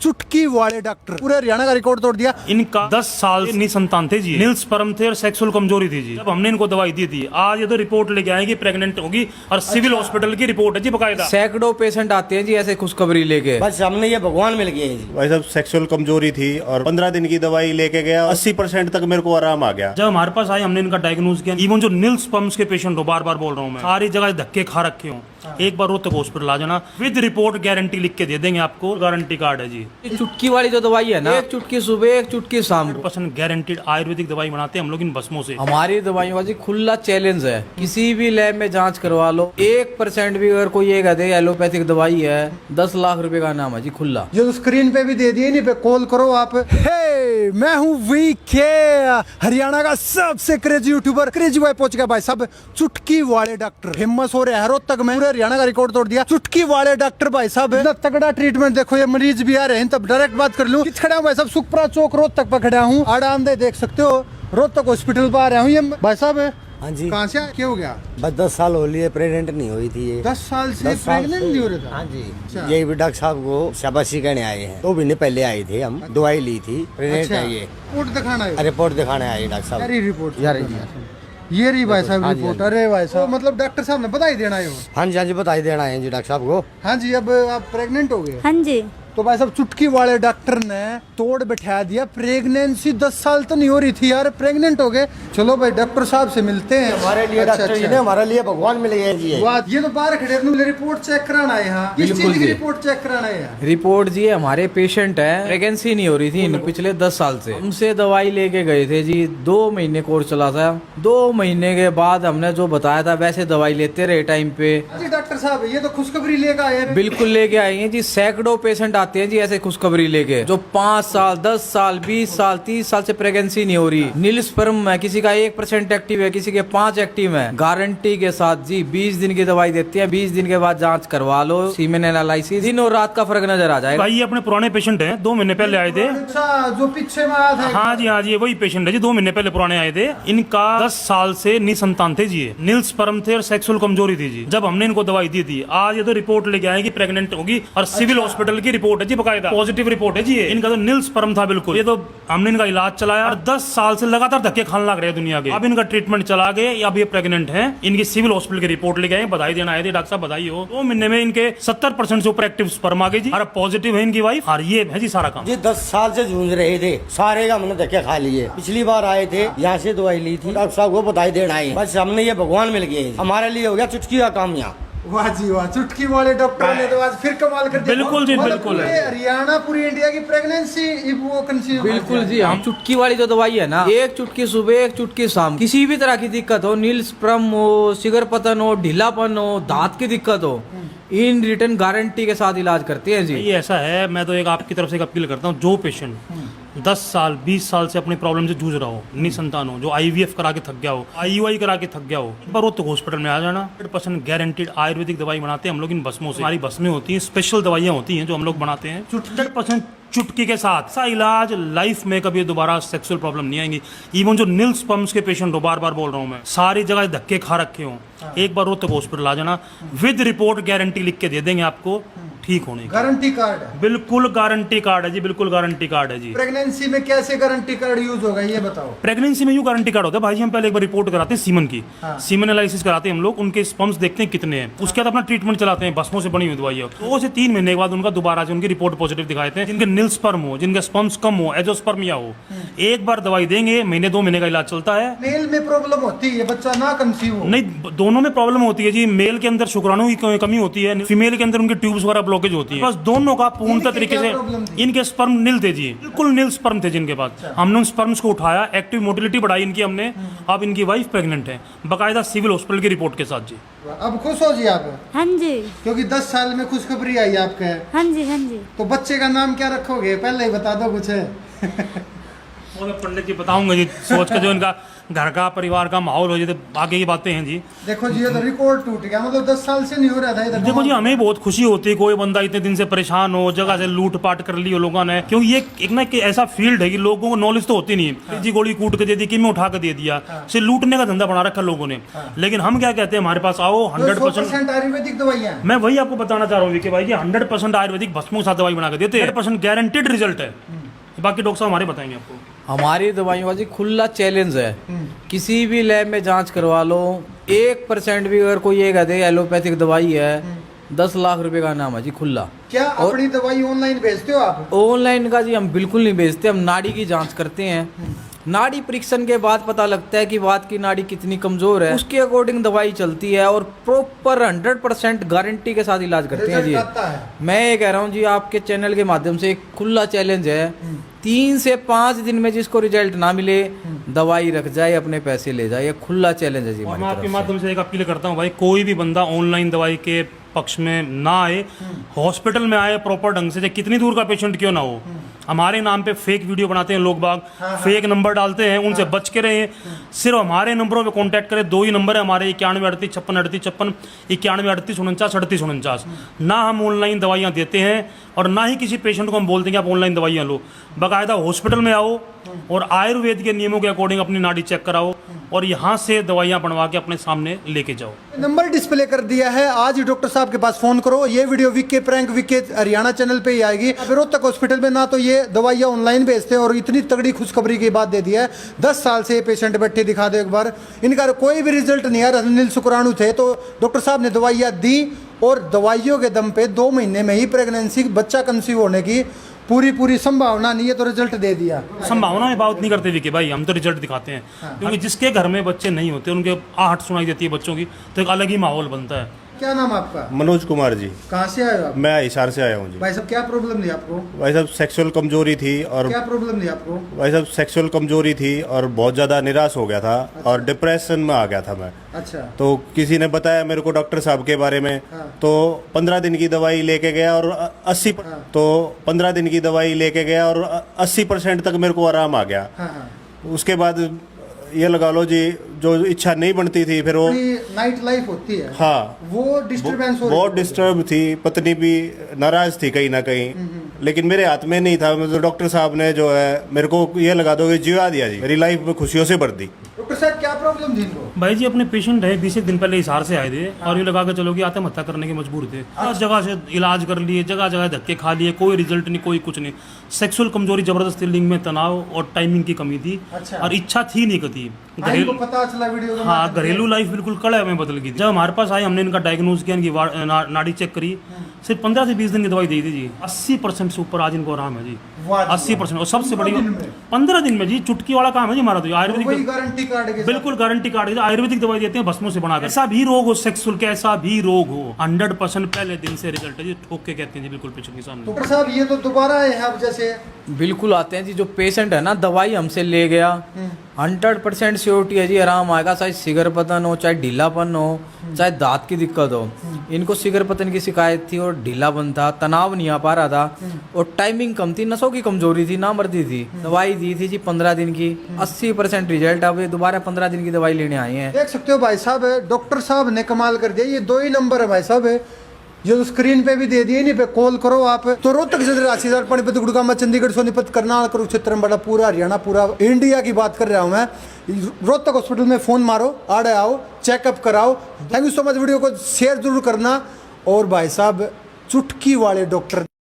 चुटकी वाले डॉक्टर, पूरे हरियाणा का रिकॉर्ड तोड़ दिया। इनका 10 साल से निसंतान थे जी, नील स्पर्म थे और सेक्सुअल कमजोरी थी जी। जब हमने इनको दवाई दी थी, आज ये तो रिपोर्ट लेके आएंगे प्रेग्नेंट होगी और सिविल हॉस्पिटल की रिपोर्ट है जी बकायदा। सैकड़ों पेशेंट आते हैं जी ऐसे खुशखबरी लेके, बस हमने ये भगवान मिल गए जी। भाई साहब सेक्सुअल कमजोरी थी और 15 दिन की दवाई लेके गया, 80% तक मेरे को आराम आ गया। जब हमारे पास आए हमने इनका डायग्नोज किया। इवन जो नील स्पर्म्स के पेशेंट हो, बार बार बोल रहा हूँ मैं, सारी जगह धक्के खा रखे हो, एक बार रोहतक हॉस्पिटल आ जाना, विद रिपोर्ट गारंटी लिख के दे देंगे आपको, गारंटी कार्ड है जी। चुटकी वाली जो दवाई है ना, एक चुटकी सुबह एक चुटकी शाम को। 100% गारंटीड आयुर्वेदिक दवाई बनाते हैं हम लोग इन भस्मों से। हमारी दवाइयों का जी खुला चैलेंज है, किसी भी लैब में जांच करवा लो, 1% भी अगर कोई ये कहते एलोपैथिक दवाई है 10 लाख रुपए का नाम है जी खुला। ये तो स्क्रीन पे भी दे दिए, नहीं पे कॉल करो आप। हे, मैं हूँ वीके, हरियाणा का सबसे क्रेजी यूट्यूबर। क्रेजी बॉय पहुंच गया भाई साहब, चुटकी वाले डॉक्टर फेमस हो रहे हैं रोहतक में, पूरे हरियाणा का रिकॉर्ड तोड़ दिया। चुटकी वाले डॉक्टर भाई साहब, इतना तगड़ा ट्रीटमेंट। देखो ये मरीज भी आ रहे हैं, तब डायरेक्ट बात कर लूं। खड़ा हूं भाई साहब, सुखपुरा चौक रोहतक पर खड़ा हूँ। आरामदेह देख सकते हो, रोहतक हॉस्पिटल पर आ रहा हूँ। ये भाई साहब हाँ जी, कहाँ से क्या हो गया? बस 10 साल हो लिए प्रेग्नेंट नहीं हुई थी ये। 10 साल से प्रेग्नेंट नहीं हो रहा था? हाँ जी, यही भी डॉक्टर साहब को शाबाशी कहने आए हैं। 2 महीने पहले आए थे, हम दवाई ली थी, प्रेग्नेंट है ये। रिपोर्ट दिखाना है, रिपोर्ट दिखाने आए डॉक्टर साहब। सारी रिपोर्ट यार ये रही भाई साहब हाँ जी, रिपोर्ट। अरे भाई साहब, मतलब डॉक्टर साहब ने बधाई देना है वो। हाँ जी बताई देना है जी डॉक्टर साहब को। हाँ जी, अब आप प्रेग्नेंट हो गए? हाँ जी। तो भाई साहब चुटकी वाले डॉक्टर ने तोड़ बैठा दिया, प्रेगनेंसी 10 साल तो नहीं हो रही थी यार, प्रेग्नेंट हो गए। चलो भाई डॉक्टर साहब से मिलते हैं। हमारे लिए डॉक्टर जी ने हमारे लिए भगवान मिल गए जी। ये तो बाहर खड़े अपने रिपोर्ट चेक कराना है। यहाँ किस चीज की रिपोर्ट चेक कराना है? रिपोर्ट जी हमारे पेशेंट है, प्रेगनेंसी नहीं हो रही थी इन पिछले 10 साल से। हमसे दवाई लेके गए थे जी, 2 महीने कोर्स चला था। 2 महीने के बाद हमने जो बताया था वैसे दवाई लेते रहे टाइम पे। जी डॉक्टर साहब, ये तो खुशखबरी लेकर आए हैं। बिल्कुल लेके आए हैं जी, सैकड़ों पेशेंट आते हैं जी ऐसे खुशखबरी लेके, जो 5 साल 10 साल 20 साल 30 साल से प्रेगनेंसी नहीं हो रही। नील स्पर्म है, किसी का 1% एक्टिव है, किसी के 5 एक्टिव है, गारंटी के साथ जी। 20 दिन की दवाई देती है, 20 दिन के बाद जांच करवा लो, सीमेन एनालिसिस, दिन और रात का फर्क नजर आ जाएगा। भाई ये अपने पुराने पेशेंट हैं, 2 महीने पहले आए थे। अच्छा, जो पीछे में आया था? हाँ जी, वही पेशेंट है जी, 2 महीने पहले पुराने आए थे। इनका 10 साल से निसंतान थे जी, नील स्पर्म थे और सेक्सुअल कमजोरी थी जी। जब हमने इनको दवाई दी थी, आज ये तो रिपोर्ट लेके आएंगे प्रेग्नेंट होगी और सिविल हॉस्पिटल की रिपोर्ट है जी बकायदा, पॉजिटिव रिपोर्ट है जी। इनका तो नील स्पर्म था बिल्कुल। ये तो हमने इनका इलाज चलाया और 10 साल से लगातार धक्के खाने लग रहे हैं दुनिया के। अब इनका ट्रीटमेंट चला गए, अब ये प्रेग्नेंट है। इनकी सिविल हॉस्पिटल की रिपोर्ट लेके आए, बधाई देना आए थे। डॉक्टर साहब बधाई हो, 2 महीने में इनके 70% से ऊपर एक्टिव स्पर्म आ गए जी, और पॉजिटिव है इनकी वाइफ। और ये है जी सारा काम। जी 10 साल से जूझ रहे थे, सारे का हमने धक्के खा लिए। पिछली बार आए थे, यहाँ से दवाई ली थी, डॉक्टर साहब को बधाई देना आए। बस हमने ये भगवान मिल गए, हमारे लिए हो गया चुटकी का काम यहाँ। वाह जी वाह, चुटकी वाले डॉक्टर ने तो आज फिर कमाल कर दिया। बिल्कुल जी, बिल्कुल पूरे हरियाणा पूरी इंडिया की प्रेगनेंसी वो कंसीव। बिल्कुल जी, हम चुटकी वाली जो दवाई है ना, एक चुटकी सुबह एक चुटकी शाम, किसी भी तरह की दिक्कत हो, नील स्पर्म हो, शिगर पतन हो, ढीलापन हो, दांत की दिक्कत हो, इन रिटर्न गारंटी के साथ इलाज करते हैं जी। ये ऐसा है, मैं तो एक आपकी तरफ से एक अपील करता हूँ, जो पेशेंट 10 साल 20 साल से अपनी प्रॉब्लम से जूझ रहा हो, निसंतान हो, जो IVF करा के थक गया हो, IUI करा के थक गया हो, एक बार रोहतक हॉस्पिटल में आ जाना। 100% गारंटीड आयुर्वेदिक दवाई बनाते हैं हम लोग इन भस्मों से। हमारी भस्में होती हैं, स्पेशल दवाइयाँ होती हैं जो हम लोग बनाते हैं 100% चुटकी के साथ। सा इलाज, लाइफ में कभी दोबारा सेक्सुअल प्रॉब्लम नहीं आएंगी। इवन जो नील स्पर्म्स के पेशेंट हो, बार बार बोल रहा हूँ मैं, सारी जगह धक्के खा रखे हो, एक बार रोहतक हॉस्पिटल आ जाना, विद रिपोर्ट गारंटी लिख के दे देंगे आपको ठीक होने की। गारंटी कार्ड है? बिल्कुल गारंटी कार्ड है जी, बिल्कुल गारंटी कार्ड है जी। प्रेगनेंसी में कैसे गारंटी कार्ड यूज होगा ये बताओ? प्रेगनेंसी में यूं गारंटी कार्ड होता है भाई जी, हम पहले एक बार रिपोर्ट कराते हैं सीमन की, सीमन एनालिसिस कराते हैं हम लोग, उनके स्पर्म्स देखते हैं कितने हैं, उसके बाद अपना ट्रीटमेंट चलाते हैं भस्मों से बनी हुई दवाइयाँ। 2 से 3 महीने के बाद उनका दोबारा से उनकी रिपोर्ट पॉजिटिव दिखाते हैं। जिनके नील स्पर्म हो, जिनके स्पर्म्स कम हो, एजोस्पर्मिया हो, एक बार दवाई देंगे, महीने 2 महीने का इलाज चलता है। मेल में प्रॉब्लम होती है, बच्चा ना कंसीव हो? नहीं, दोनों में प्रॉब्लम होती है जी। मेल के अंदर शुक्राणु की कमी होती है, फीमेल के अंदर उनके ट्यूब्स वगैरह ब्लॉकेज होती है। बस दोनों का पूर्णतः तरीके से, इनके स्पर्म नील थे जी, बिल्कुल नील स्पर्म थे जिनके पास। हमने उन स्पर्म्स को उठाया, एक्टिव मोटिलिटी बढ़ाई इनकी हमने, अब इनकी वाइफ प्रेग्नेंट है बकायदा सिविल हॉस्पिटल की रिपोर्ट के साथ जी। अब खुश हो जी आप? हाँ जी। क्योंकि 10 साल में खुशखबरी आई आपके। हाँ जी, हाँ जी। तो बच्चे का नाम क्या रखोगे, पहले ही बता दो कुछ है। वो मैं पंडित जी बताऊंगा जी, सोच के जो इनका घर का परिवार का माहौल हो जाए तो आगे की बातें हैं जी। देखो जी, ये तो रिकॉर्ड टूट गया, मतलब 10 साल से नहीं हो रहा था इधर। देखो जी, हमें बहुत खुशी होती है कोई बंदा इतने दिन से परेशान हो, जगह से लूट पाट कर ली हो लोगों ने, क्योंकि ये एक ना कि ऐसा फील्ड है कि लोगों को नॉलेज तो होती नहीं है। जी गोली कूट के दे दी कि मैं उठा के दे दिया, सिर्फ लूटने का धंधा बना रखा लोगों ने। लेकिन हम क्या कहते हैं, हमारे पास आओ 100% आयुर्वेदिक दवाइयाँ। मैं वही आपको बताना चाह रहा हूँ विकी भाई कि 100% आयुर्वेदिक भस्मों के साथ दवाई बना के देते हैं, 100% गारंटेड रिजल्ट है। बाकी डॉक्टर साहब हमारे बताएंगे आपको। हमारी दवाइयों का जी खुला चैलेंज है, किसी भी लैब में जांच करवा लो, 1% भी अगर कोई ये कहते एलोपैथिक दवाई है 10 लाख रुपए का नाम है जी, खुला। क्या अपनी दवाई ऑनलाइन भेजते हो आप? ऑनलाइन का जी हम बिल्कुल नहीं बेचते, हम नाड़ी की जांच करते हैं। नाड़ी परीक्षण के बाद पता लगता है कि वात की नाड़ी कितनी कमजोर है, उसके अकॉर्डिंग दवाई चलती है और प्रॉपर 100% गारंटी के साथ इलाज करते हैं जी। मैं ये कह रहा हूँ जी, आपके चैनल के माध्यम से एक खुला चैलेंज है, 3 से 5 दिन में जिसको रिजल्ट ना मिले दवाई रख जाए, अपने पैसे ले जाए, ये खुला चैलेंज है जी। मैं आपके माध्यम से एक अपील करता हूँ भाई, कोई भी बंदा ऑनलाइन दवाई के पक्ष में ना आए, हॉस्पिटल में आए प्रॉपर ढंग से, चाहे कितनी दूर का पेशेंट क्यों ना हो। हमारे नाम पे फेक वीडियो बनाते हैं लोग बाग, फेक नंबर डालते हैं, उनसे बच के रहे। सिर्फ हमारे नंबरों पे कांटेक्ट करें, 2 ही नंबर है हमारे, 91 38 56 38 56, 91 38 49 38 49। ना हम ऑनलाइन दवाइयाँ देते हैं और ना ही किसी पेशेंट को हम बोलते हैं कि आप ऑनलाइन दवाइयाँ लो। बाकायदा हॉस्पिटल में आओ और आयुर्वेद के नियमों के अकॉर्डिंग अपनी नाड़ी चेक कराओ और यहाँ से दवाइयाँ बनवा के अपने सामने लेके जाओ। नंबर डिस्प्ले कर दिया है, आज ही डॉक्टर साहब के पास फोन करो। ये वीडियो विके प्रैंक विके हरियाणा चैनल पे ही आएगी। रोहतक हॉस्पिटल में ना तो ये दवाइयाँ ऑनलाइन भेजते हैं और इतनी तगड़ी खुशखबरी की बात दे दी है, 10 साल से ये पेशेंट बैठे, दिखा दो एक बार। इनका कोई भी रिजल्ट नहीं आ रहा, नील शुक्राणु थे, तो डॉक्टर साहब ने दवाइयाँ दी और दवाइयों के दम पे 2 महीने में ही प्रेगनेंसी, बच्चा कंसीव होने की पूरी संभावना नहीं है, तो रिजल्ट दे दिया। संभावना में बात नहीं करते विकी भाई, हम तो रिजल्ट दिखाते हैं। क्योंकि जिसके घर में बच्चे नहीं होते, उनके आहट सुनाई देती है बच्चों की, तो एक अलग ही माहौल बनता है। क्या नाम आपका? मनोज कुमार जी। कहाँ से आए हो आप? मैं हिसार से आया हूँ जी। भाई साहब क्या प्रॉब्लम थी आपको? भाई साहब सेक्सुअल कमजोरी थी और क्या प्रॉब्लम थी आपको? भाई साहब सेक्सुअल कमजोरी थी और बहुत ज़्यादा निराश हो गया था और डिप्रेशन में आ गया था मैं। अच्छा। तो किसी ने बताया मेरे को डॉक्टर साहब के बारे में, तो 15 दिन की दवाई लेके गया और 80% तक मेरे को आराम आ गया। उसके बाद ये लगा लो जी, जो इच्छा नहीं बनती थी फिर वो नाइट लाइफ होती है, हाँ, वो डिस्टर्बेंस बहुत डिस्टर्ब थी, पत्नी भी नाराज थी कहीं ना कहीं, लेकिन मेरे हाथ में नहीं था। मतलब डॉक्टर साहब ने जो है मेरे को ये लगा दो कि जिया दिया जी, मेरी लाइफ में खुशियों से भर दी। डॉक्टर साहब क्या प्रॉब्लम थी इनको? भाई जी अपने पेशेंट है, 20 दिन पहले हिसार से आए थे और ये लगा के चलो कि आत्महत्या करने के मजबूर थे। हर जगह से इलाज कर लिए, जगह जगह धक्के खा लिए, कोई रिजल्ट नहीं, कोई कुछ नहीं। सेक्सुअल कमजोरी जबरदस्ती, लिंग में तनाव और टाइमिंग की कमी थी। अच्छा। और इच्छा थी नहीं कभी। घरेलू पता चला वीडियो के हाँ, घरेलू लाइफ बिल्कुल कड़ा में बदल गई थी। जब हमारे पास आए, हमने इनका डायग्नोज किया, इनकी नाड़ी चेक करी, सिर्फ 15 से 20 दिन की दवाई दी थी जी, 80% से ऊपर आज इनको आराम है जी। 80%। और सबसे बड़ी 15 दिन में जी, चुटकी वाला काम है जी हमारा। तो आयुर्वेदिक गारंटी कार्ड के, बिल्कुल गारंटी कार्ड, आयुर्वेदिक दवाई देते हैं भस्मों से बनाकर। ऐसा भी रोग हो, सेक्सुअल कैसा भी रोग हो, 100% पहले दिन से रिजल्ट है जी, ठोक के कहते हैं जी बिल्कुल पेशेंट के सामने। डॉक्टर साहब ये तो दोबारा है अब जैसे बिल्कुल आते हैं जी। जो पेशेंट है ना, दवाई हमसे ले गया, 100% श्योरिटी है जी, आराम आएगा। चाहे सिगर पतन हो, चाहे ढीलापन हो, चाहे दांत की दिक्कत हो। इनको सिगर पतन की शिकायत थी और ढीलापन था, तनाव नहीं आ पा रहा था और टाइमिंग कम थी, नसों की कमजोरी थी, ना मर्दी थी। दवाई दी थी जी 15 दिन की, 80% रिजल्ट। अब ये दोबारा 15 दिन की दवाई लेने आए हैं। देख सकते हो भाई साहब, डॉक्टर साहब ने कमाल कर दिया। ये 2 ही नंबर है भाई साहब, जो तो स्क्रीन पे भी दे दिए, नहीं पे कॉल करो आप। तो रोहतक से राशि पानीपत, गुड़गांव, चंडीगढ़, सोनीपत, करनाल, कुरुक्षेत्र में बड़ा पूरा हरियाणा, पूरा इंडिया की बात कर रहा हूँ मैं। रोहतक हॉस्पिटल में फोन मारो, आड़े आओ, चेकअप कराओ। Thank you so much. Video को शेयर जरूर करना। और भाई साहब चुटकी वाले डॉक्टर